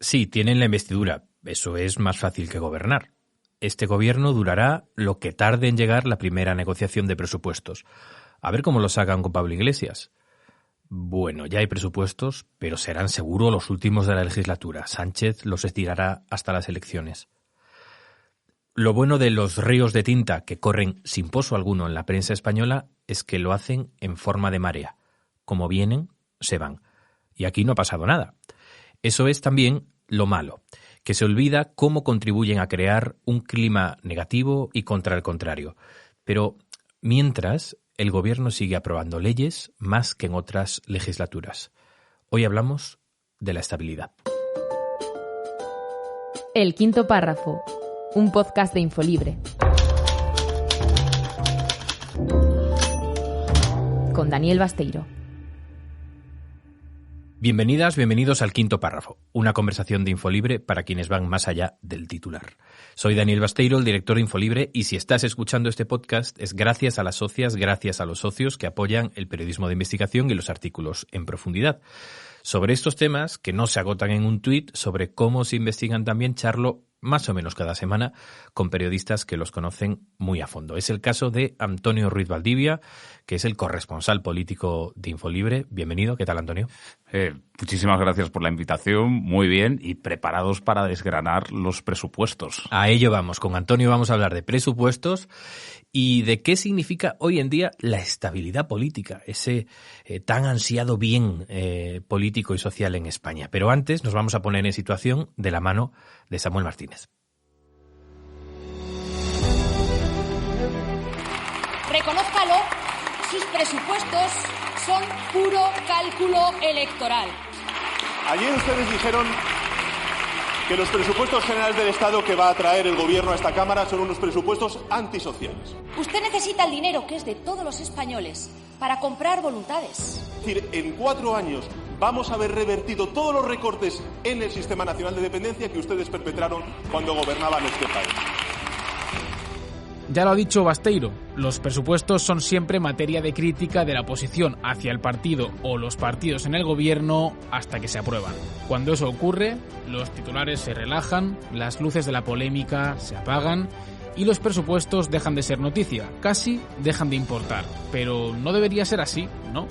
Sí, tienen la investidura. Eso es más fácil que gobernar. Este gobierno durará lo que tarde en llegar la primera negociación de presupuestos. A ver cómo lo sacan con Pablo Iglesias. Bueno, ya hay presupuestos, pero serán seguro los últimos de la legislatura. Sánchez los estirará hasta las elecciones. Lo bueno de los ríos de tinta que corren sin poso alguno en la prensa española es que lo hacen en forma de marea. Como vienen, se van. Y aquí no ha pasado nada. Eso es también lo malo, que se olvida cómo contribuyen a crear un clima negativo y contra el contrario. Pero mientras, el gobierno sigue aprobando leyes más que en otras legislaturas. Hoy hablamos de la estabilidad. El quinto párrafo, un podcast de Infolibre. Con Daniel Basteiro. Bienvenidas, bienvenidos al quinto párrafo, una conversación de Infolibre para quienes van más allá del titular. Soy Daniel Basteiro, el director de Infolibre, y si estás escuchando este podcast es gracias a las socias, gracias a los socios que apoyan el periodismo de investigación y los artículos en profundidad. Sobre estos temas, que no se agotan en un tuit, sobre cómo se investigan también, charlo más o menos cada semana con periodistas que los conocen muy a fondo. Es el caso de Antonio Ruiz Valdivia, que es el corresponsal político de Infolibre. Bienvenido. ¿Qué tal, Antonio? Muchísimas gracias por la invitación. Muy bien y preparados para desgranar los presupuestos. A ello vamos. Con Antonio vamos a hablar de presupuestos y de qué significa hoy en día la estabilidad política, ese tan ansiado bien político y social en España. Pero antes nos vamos a poner en situación de la mano de Samuel Martínez. Reconózcalo, sus presupuestos son puro cálculo electoral. Ayer ustedes dijeron que los presupuestos generales del Estado que va a traer el Gobierno a esta Cámara son unos presupuestos antisociales. Usted necesita el dinero, que es de todos los españoles, para comprar voluntades. Es decir, en 4 años vamos a haber revertido todos los recortes en el Sistema Nacional de Dependencia que ustedes perpetraron cuando gobernaban este país. Ya lo ha dicho Basteiro, los presupuestos son siempre materia de crítica de la oposición hacia el partido o los partidos en el gobierno hasta que se aprueban. Cuando eso ocurre, los titulares se relajan, las luces de la polémica se apagan y los presupuestos dejan de ser noticia, casi dejan de importar. Pero no debería ser así, ¿no?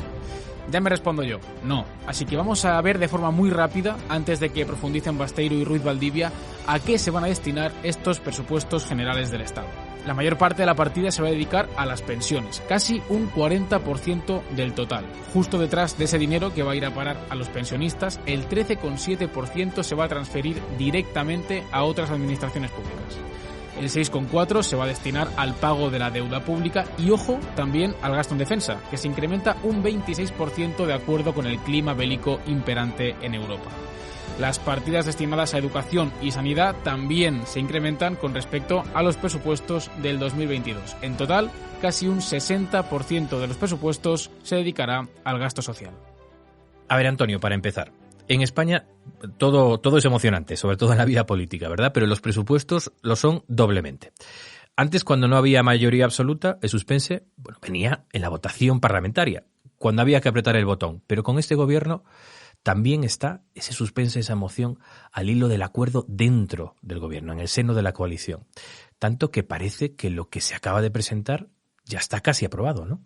Ya me respondo yo, no. Así que vamos a ver de forma muy rápida, antes de que profundicen Basteiro y Ruiz Valdivia, a qué se van a destinar estos presupuestos generales del Estado. La mayor parte de la partida se va a dedicar a las pensiones, casi un 40% del total. Justo detrás de ese dinero que va a ir a parar a los pensionistas, el 13,7% se va a transferir directamente a otras administraciones públicas. El 6,4% se va a destinar al pago de la deuda pública y, ojo, también al gasto en defensa, que se incrementa un 26% de acuerdo con el clima bélico imperante en Europa. Las partidas destinadas a educación y sanidad también se incrementan con respecto a los presupuestos del 2022. En total, casi un 60% de los presupuestos se dedicará al gasto social. A ver, Antonio, para empezar. En España todo es emocionante, sobre todo en la vida política, ¿verdad? Pero los presupuestos lo son doblemente. Antes, cuando no había mayoría absoluta, el suspense venía en la votación parlamentaria, cuando había que apretar el botón. Pero con este gobierno también está ese suspense, esa emoción al hilo del acuerdo dentro del gobierno, en el seno de la coalición. Tanto que parece que lo que se acaba de presentar ya está casi aprobado, ¿no?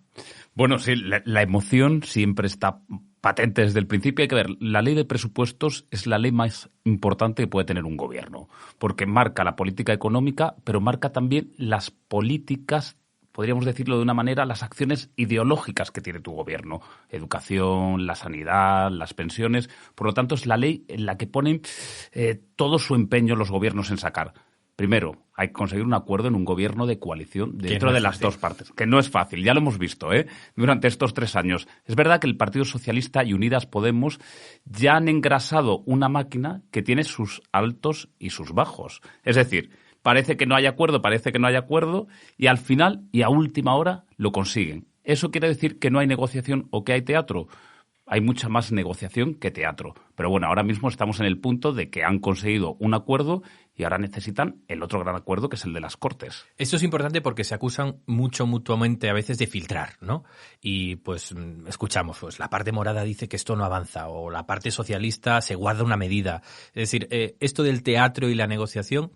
Bueno, sí, la emoción siempre está patente desde el principio. Hay que ver, la ley de presupuestos es la ley más importante que puede tener un gobierno, porque marca la política económica, pero marca también las políticas, podríamos decirlo de una manera, las acciones ideológicas que tiene tu gobierno. Educación, la sanidad, las pensiones. Por lo tanto, es la ley en la que ponen todo su empeño los gobiernos en sacar. Primero, hay que conseguir un acuerdo en un gobierno de coalición dentro de las dos partes, que no es fácil, ya lo hemos visto, durante estos 3 años. Es verdad que el Partido Socialista y Unidas Podemos ya han engrasado una máquina que tiene sus altos y sus bajos. Es decir, parece que no hay acuerdo, y al final y a última hora lo consiguen. ¿Eso quiere decir que no hay negociación o que hay teatro? hay mucha más negociación que teatro. Pero bueno, ahora mismo estamos en el punto de que han conseguido un acuerdo y ahora necesitan el otro gran acuerdo, que es el de las Cortes. Esto es importante porque se acusan mucho mutuamente a veces de filtrar, ¿no? Y pues escuchamos, pues la parte morada dice que esto no avanza o la parte socialista se guarda una medida. Es decir, esto del teatro y la negociación,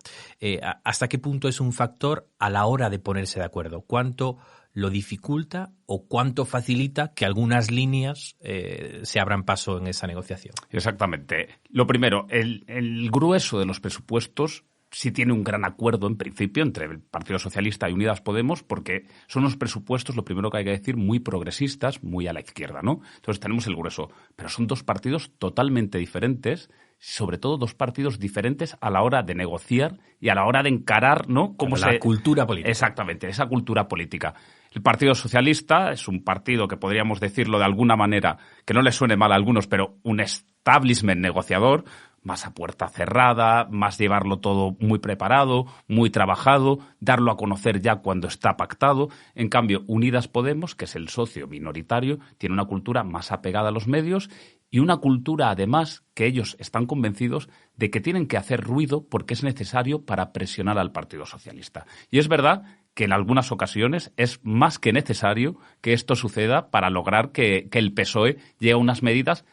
¿hasta qué punto es un factor a la hora de ponerse de acuerdo? ¿Cuánto lo dificulta o cuánto facilita que algunas líneas se abran paso en esa negociación? Exactamente. Lo primero, el grueso de los presupuestos sí tiene un gran acuerdo en principio entre el Partido Socialista y Unidas Podemos, porque son unos presupuestos, lo primero que hay que decir, muy progresistas, muy a la izquierda, ¿no? Entonces tenemos el grueso. Pero son dos partidos totalmente diferentes, sobre todo dos partidos diferentes a la hora de negociar y a la hora de encarar, ¿no? La cultura política. Exactamente, esa cultura política. El Partido Socialista es un partido que podríamos decirlo de alguna manera, que no les suene mal a algunos, pero un establishment negociador, más a puerta cerrada, más llevarlo todo muy preparado, muy trabajado, darlo a conocer ya cuando está pactado. En cambio, Unidas Podemos, que es el socio minoritario, tiene una cultura más apegada a los medios y una cultura, además, que ellos están convencidos de que tienen que hacer ruido porque es necesario para presionar al Partido Socialista. Y es verdad que en algunas ocasiones es más que necesario que esto suceda para lograr que el PSOE llegue a unas medidas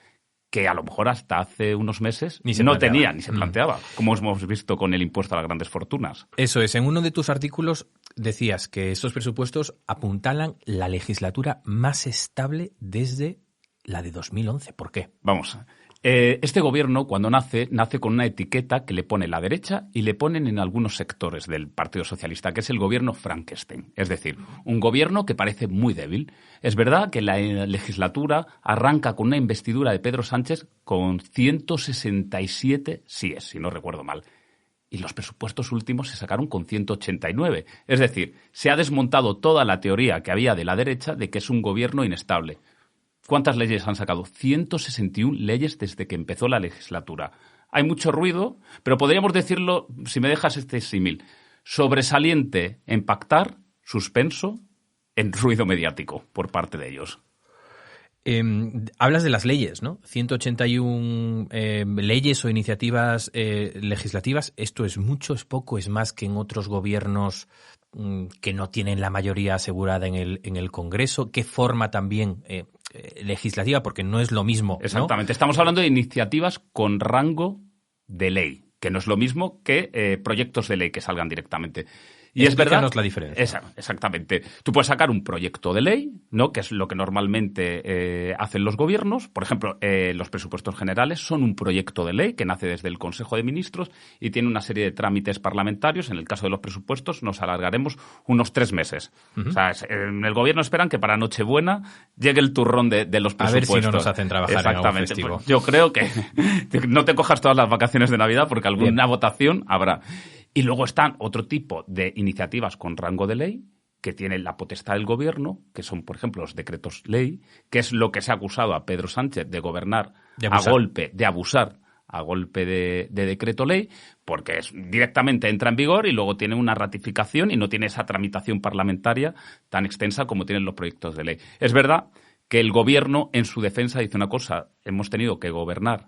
que a lo mejor hasta hace unos meses no tenía ni se planteaba, como hemos visto con el impuesto a las grandes fortunas. Eso es. En uno de tus artículos decías que estos presupuestos apuntalan la legislatura más estable desde la de 2011. ¿Por qué? Vamos, este gobierno cuando nace con una etiqueta que le pone la derecha y le ponen en algunos sectores del Partido Socialista, que es el gobierno Frankenstein. Es decir, un gobierno que parece muy débil. Es verdad que la legislatura arranca con una investidura de Pedro Sánchez con 167 síes, si no recuerdo mal. Y los presupuestos últimos se sacaron con 189. Es decir, se ha desmontado toda la teoría que había de la derecha de que es un gobierno inestable. ¿Cuántas leyes han sacado? 161 leyes desde que empezó la legislatura. Hay mucho ruido, pero podríamos decirlo, si me dejas este símil, sobresaliente en pactar, suspenso en ruido mediático por parte de ellos. Hablas de las leyes, ¿no? 181 leyes o iniciativas legislativas. ¿Esto es mucho, es poco, es más que en otros gobiernos que no tienen la mayoría asegurada en el Congreso? ¿Qué forma también legislativa? Porque no es lo mismo, ¿no? Exactamente. Estamos hablando de iniciativas con rango de ley, que no es lo mismo que proyectos de ley que salgan directamente. Y es verdad. La diferencia. Exactamente. Tú puedes sacar un proyecto de ley, ¿no? Que es lo que normalmente hacen los gobiernos. Por ejemplo, los presupuestos generales son un proyecto de ley que nace desde el Consejo de Ministros y tiene una serie de trámites parlamentarios. En el caso de los presupuestos nos alargaremos unos 3 meses. Uh-huh. O sea, en el gobierno esperan que para Nochebuena llegue el turrón de los presupuestos. A ver si no nos hacen trabajar en algún festivo. Pues yo creo que no te cojas todas las vacaciones de Navidad porque alguna votación habrá. Y luego están otro tipo de iniciativas con rango de ley que tienen la potestad del gobierno, que son, por ejemplo, los decretos ley, que es lo que se ha acusado a Pedro Sánchez de gobernar de abusar a golpe de decreto ley, porque directamente entra en vigor y luego tiene una ratificación y no tiene esa tramitación parlamentaria tan extensa como tienen los proyectos de ley. Es verdad que el gobierno, en su defensa, dice una cosa: hemos tenido que gobernar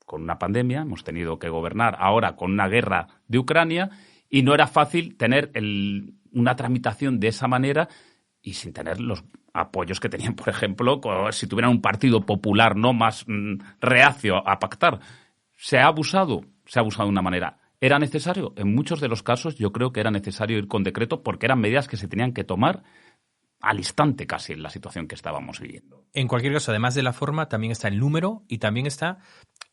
con una pandemia, hemos tenido que gobernar ahora con una guerra de Ucrania y no era fácil tener una tramitación de esa manera y sin tener los apoyos que tenían, por ejemplo, si tuvieran un partido popular no más reacio a pactar. ¿Se ha abusado? Se ha abusado de una manera. ¿Era necesario? En muchos de los casos yo creo que era necesario ir con decreto porque eran medidas que se tenían que tomar al instante casi en la situación que estábamos viviendo. En cualquier caso, además de la forma, también está el número y también está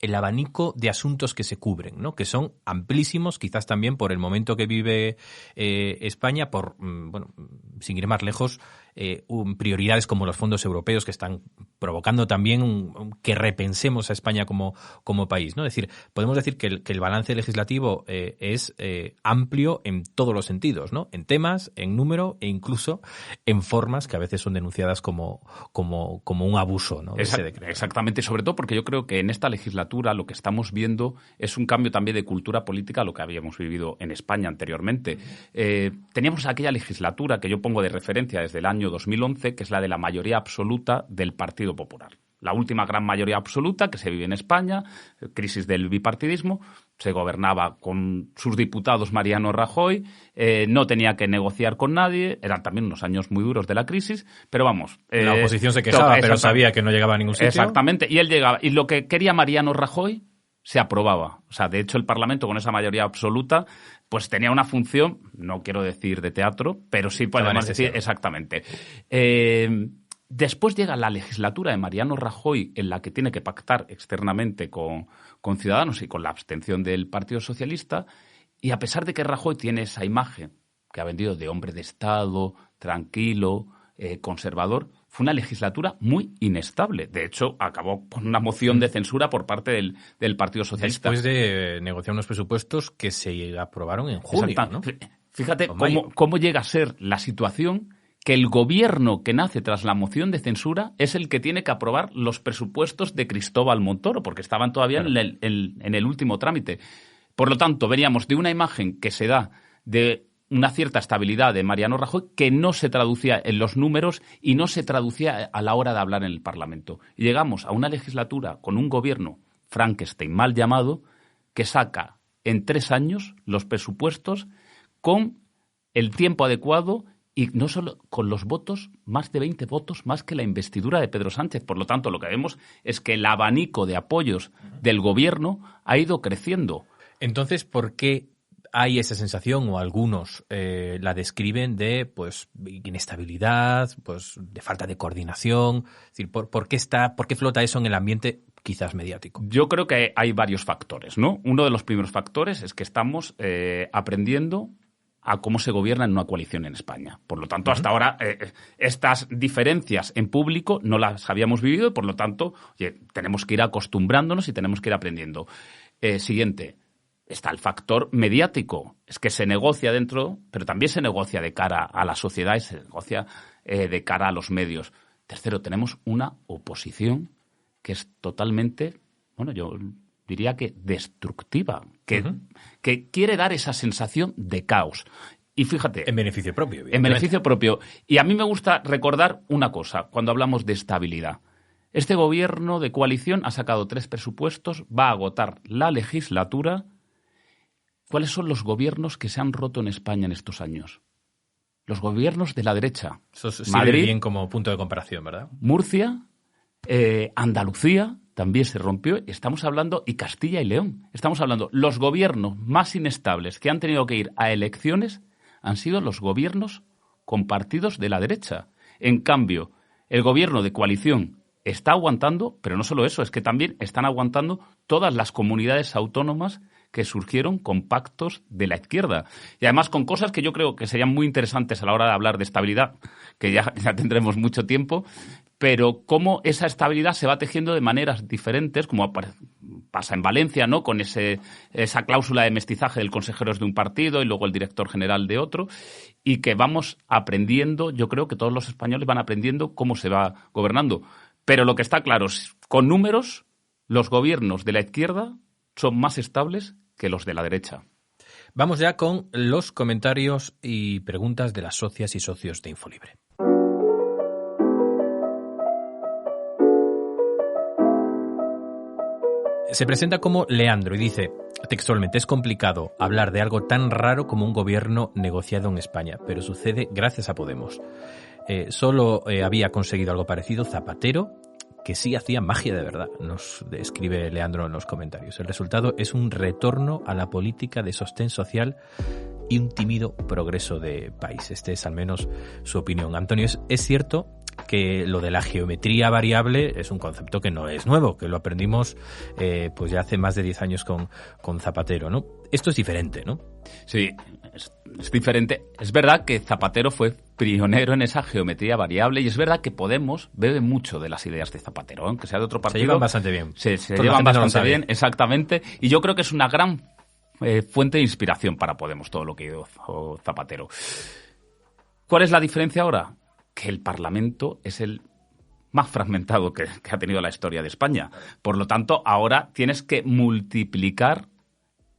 el abanico de asuntos que se cubren, ¿no? Que son amplísimos, quizás también por el momento que vive España, por, sin ir más lejos, prioridades como los fondos europeos que están provocando también que repensemos a España como país, ¿no? Es decir, podemos decir que el balance legislativo es amplio en todos los sentidos, ¿no? En temas, en número e incluso en formas que a veces son denunciadas como un abuso, ¿no? Exactamente, sobre todo porque yo creo que en esta legislatura lo que estamos viendo es un cambio también de cultura política a lo que habíamos vivido en España anteriormente. Teníamos aquella legislatura que yo pongo de referencia desde el año 2011, que es la de la mayoría absoluta del Partido Popular. la última gran mayoría absoluta que se vive en España, crisis del bipartidismo, se gobernaba con sus diputados Mariano Rajoy, no tenía que negociar con nadie, eran también unos años muy duros de la crisis, pero vamos... la oposición se quejaba, pero sabía que no llegaba a ningún sitio. Exactamente, y él llegaba. Y lo que quería Mariano Rajoy se aprobaba. O sea, de hecho, el Parlamento, con esa mayoría absoluta, pues tenía una función, no quiero decir de teatro, pero sí podemos decir exactamente. Después llega la legislatura de Mariano Rajoy, en la que tiene que pactar externamente con Ciudadanos y con la abstención del Partido Socialista, y a pesar de que Rajoy tiene esa imagen que ha vendido de hombre de Estado, tranquilo, conservador, fue una legislatura muy inestable. De hecho, acabó con una moción de censura por parte del Partido Socialista. Después de negociar unos presupuestos que se aprobaron en junio, ¿no? Fíjate cómo llega a ser la situación que el gobierno que nace tras la moción de censura es el que tiene que aprobar los presupuestos de Cristóbal Montoro, porque estaban todavía en el último trámite. Por lo tanto, veníamos de una imagen que se da de una cierta estabilidad de Mariano Rajoy que no se traducía en los números y no se traducía a la hora de hablar en el Parlamento. Y llegamos a una legislatura con un gobierno Frankenstein mal llamado que saca en 3 años los presupuestos con el tiempo adecuado y no solo con los votos, más de 20 votos más que la investidura de Pedro Sánchez. Por lo tanto, lo que vemos es que el abanico de apoyos del gobierno ha ido creciendo. Entonces, ¿por qué hay esa sensación, o algunos la describen, de pues inestabilidad, pues de falta de coordinación? Es decir, ¿por qué flota eso en el ambiente quizás mediático? Yo creo que hay varios factores, ¿no? Uno de los primeros factores es que estamos aprendiendo a cómo se gobierna en una coalición en España. Por lo tanto, hasta ahora estas diferencias en público no las habíamos vivido y, por lo tanto, tenemos que ir acostumbrándonos y tenemos que ir aprendiendo. Siguiente, está el factor mediático. Es que se negocia dentro, pero también se negocia de cara a la sociedad y se negocia de cara a los medios. Tercero, tenemos una oposición que es totalmente, bueno, yo diría que destructiva, que quiere dar esa sensación de caos. Y fíjate... En beneficio propio. En beneficio propio. Y a mí me gusta recordar una cosa cuando hablamos de estabilidad. Este gobierno de coalición ha sacado 3 presupuestos, va a agotar la legislatura. ¿Cuáles son los gobiernos que se han roto en España en estos años? Los gobiernos de la derecha. Eso sirve bien como punto de comparación, ¿verdad? Murcia, Andalucía también se rompió. Estamos hablando, y Castilla y León. Estamos hablando, los gobiernos más inestables que han tenido que ir a elecciones han sido los gobiernos con partidos de la derecha. En cambio, el gobierno de coalición está aguantando, pero no solo eso, es que también están aguantando todas las comunidades autónomas que surgieron con pactos de la izquierda. Y además con cosas que yo creo que serían muy interesantes a la hora de hablar de estabilidad, que ya tendremos mucho tiempo, pero cómo esa estabilidad se va tejiendo de maneras diferentes, como pasa en Valencia, ¿no? Con esa cláusula de mestizaje del consejero es de un partido y luego el director general de otro, y que vamos aprendiendo, yo creo que todos los españoles van aprendiendo cómo se va gobernando. Pero lo que está claro es, con números, los gobiernos de la izquierda son más estables que los de la derecha. Vamos ya con los comentarios y preguntas de las socias y socios de Infolibre. Se presenta como Leandro y dice, textualmente, es complicado hablar de algo tan raro como un gobierno negociado en España, pero sucede gracias a Podemos. Solo había conseguido algo parecido Zapatero, que sí hacía magia de verdad, nos escribe Leandro en los comentarios. El resultado es un retorno a la política de sostén social y un tímido progreso de país. Este es al menos su opinión. Antonio, es cierto que lo de la geometría variable es un concepto que no es nuevo, que lo aprendimos pues ya hace más de 10 años con Zapatero, ¿no? Esto es diferente, ¿no? Sí, es diferente. Es verdad que Zapatero fue pionero en esa geometría variable y es verdad que Podemos bebe mucho de las ideas de Zapatero, aunque sea de otro partido. Se llevan bastante bien. Se llevan bastante bien, exactamente. Y yo creo que es una gran fuente de inspiración para Podemos todo lo que hizo Zapatero. ¿Cuál es la diferencia ahora? Que el Parlamento es el más fragmentado que ha tenido la historia de España. Por lo tanto, ahora tienes que multiplicar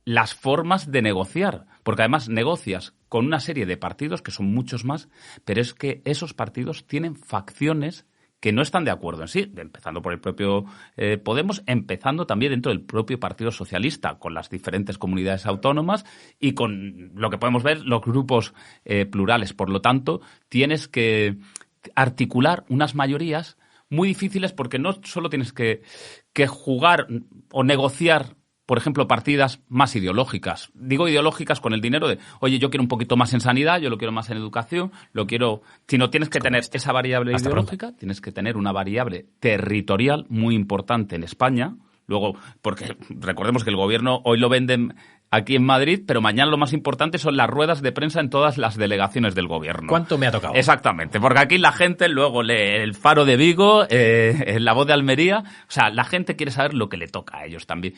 las formas de negociar, porque además negocias con una serie de partidos que son muchos más, pero es que esos partidos tienen facciones que no están de acuerdo en sí, empezando por el propio Podemos, empezando también dentro del propio Partido Socialista, con las diferentes comunidades autónomas y con lo que podemos ver, los grupos plurales. Por lo tanto, tienes que articular unas mayorías muy difíciles porque no solo tienes que jugar o negociar, por ejemplo, partidas más ideológicas. Digo ideológicas con el dinero de, oye, yo quiero un poquito más en sanidad, yo lo quiero más en educación, lo quiero... Sino tienes que tener esa variable ideológica, tienes que tener una variable territorial muy importante en España. Luego, porque recordemos que el gobierno hoy lo venden aquí en Madrid, pero mañana lo más importante son las ruedas de prensa en todas las delegaciones del gobierno. ¿Cuánto me ha tocado? Exactamente, porque aquí la gente luego lee El Faro de Vigo, La Voz de Almería, o sea, la gente quiere saber lo que le toca a ellos también.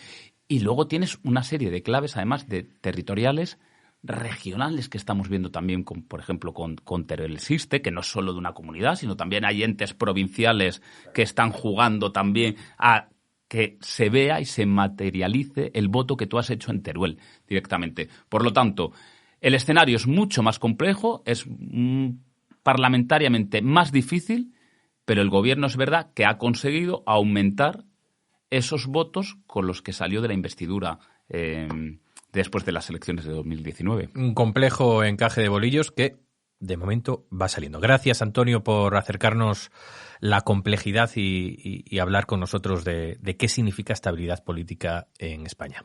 Y luego tienes una serie de claves, además de territoriales, regionales, que estamos viendo también, por ejemplo, con Teruel Existe, que no es solo de una comunidad, sino también hay entes provinciales que están jugando también a que se vea y se materialice el voto que tú has hecho en Teruel directamente. Por lo tanto, el escenario es mucho más complejo, es parlamentariamente más difícil, pero el gobierno es verdad que ha conseguido aumentar esos votos con los que salió de la investidura después de las elecciones de 2019. Un complejo encaje de bolillos que, de momento, va saliendo. Gracias, Antonio, por acercarnos la complejidad y hablar con nosotros de qué significa estabilidad política en España.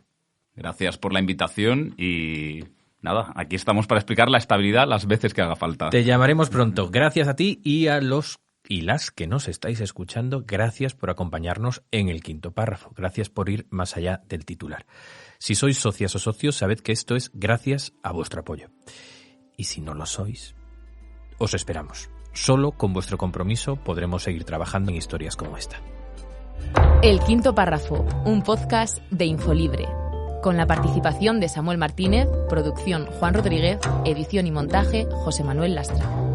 Gracias por la invitación y nada, aquí estamos para explicar la estabilidad las veces que haga falta. Te llamaremos pronto. Gracias a ti y a los y las que nos estáis escuchando, gracias por acompañarnos en el quinto párrafo. Gracias por ir más allá del titular. Si sois socias o socios, sabed que esto es gracias a vuestro apoyo. Y si no lo sois, os esperamos. Solo con vuestro compromiso podremos seguir trabajando en historias como esta. El quinto párrafo, un podcast de Infolibre. Con la participación de Samuel Martínez, producción Juan Rodríguez, edición y montaje José Manuel Lastra.